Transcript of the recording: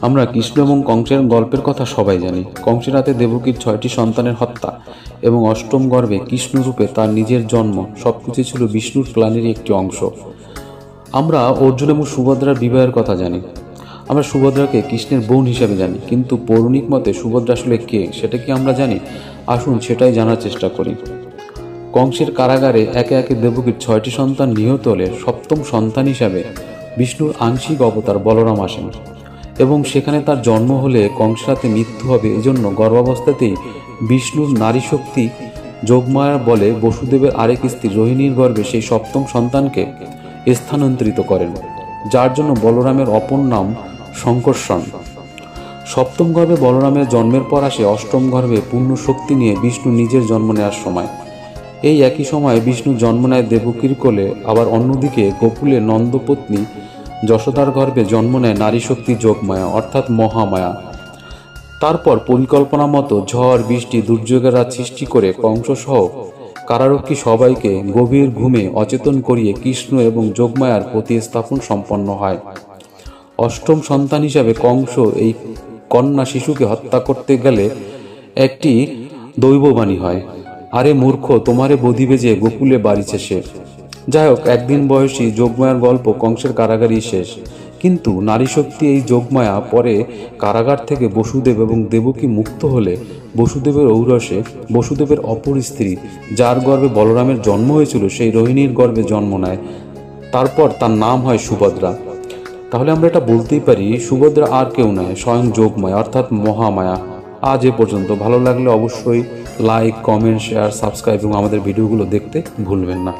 আমরা কৃষ্ণ এবং কংসের গল্পের কথা সবাই জানি। কংসের হাতে দেবকীর 6টি সন্তানের হত্যা এবং অষ্টম গর্ভে কৃষ্ণরূপে তার নিজের জন্ম সবকিছু ছিল বিষ্ণুর প্ল্যানেরই একটি অংশ। আমরা অর্জুন এবং সুভদ্রার বিবাহের কথা জানি। আমরা সুভদ্রাকে কৃষ্ণের বোন হিসেবে জানি, কিন্তু পৌরাণিক মতে সুভদ্রা আসলে কে সেটা কি আমরা জানি? আসুন সেটাই জানার চেষ্টা করি। কংসের কারাগারে একে একে দেবকীর 6টি সন্তান নিহত হলে সপ্তম সন্তান হিসাবে বিষ্ণুর আংশিক অবতার বলরাম আসেন এবং সেখানে তার জন্ম হলে কংসের হাতে মৃত্যু হবে। এজন্য গর্ভাবস্থাতেই বিষ্ণুর নারী শক্তি যোগমায়া বলে বসুদেবের আরেক স্ত্রী রোহিণীর গর্ভে সেই সপ্তম সন্তানকে স্থানান্তরিত করেন, যার জন্য বলরামের অপর নাম শঙ্কর্ষণ। সপ্তম গর্ভে বলরামের জন্মের পর আসে অষ্টম গর্ভে পূর্ণ শক্তি নিয়ে বিষ্ণু নিজের জন্ম নেওয়ার সময়। এই একই সময়ে বিষ্ণু জন্ম নেয় দেবকীর কোলে, আবার অন্যদিকে গোকুলে নন্দপত্নী যশোদার গর্ভে জন্ম নেয় নারী শক্তি যোগমায়া অর্থাৎ মহামায়া। তারপর পরিকল্পনা মতো ঝড় বৃষ্টি দুর্যোগের রাত সৃষ্টি করে কংসসহ কারারক্ষী সবাইকে গভীর ঘুমে অচেতন করিয়ে কৃষ্ণ এবং যোগমায়ার প্রতিস্থাপন সম্পন্ন হয়। অষ্টম সন্তান হিসাবে কংস এই কন্যা শিশুকে হত্যা করতে গেলে একটি দৈববাণী হয়, আরে মূর্খ, তোমারে বধিবে যে গোকুলে বাড়িছে সে। যাই হোক, একদিন বয়সী যোগমায়ার গল্প কংসের কারাগারেই শেষ। কিন্তু নারী শক্তি এই যোগমায়া পরে কারাগার থেকে বসুদেব এবং দেবকী মুক্ত হলে বসুদেবের ঔরসে বসুদেবের অপর স্ত্রী, যার গর্ভে বলরামের জন্ম হয়েছিল, সেই রোহিণীর গর্ভে জন্ম নেয়। তারপর তার নাম হয় সুভদ্রা। তাহলে আমরা এটা বলতেই পারি সুভদ্রা আর কেউ নয়, স্বয়ং যোগমায়া অর্থাৎ মহামায়া। আজ এ পর্যন্ত। ভালো লাগলে অবশ্যই লাইক, কমেন্ট, শেয়ার, সাবস্ক্রাইব এবং আমাদের ভিডিওগুলো দেখতে ভুলবেন না।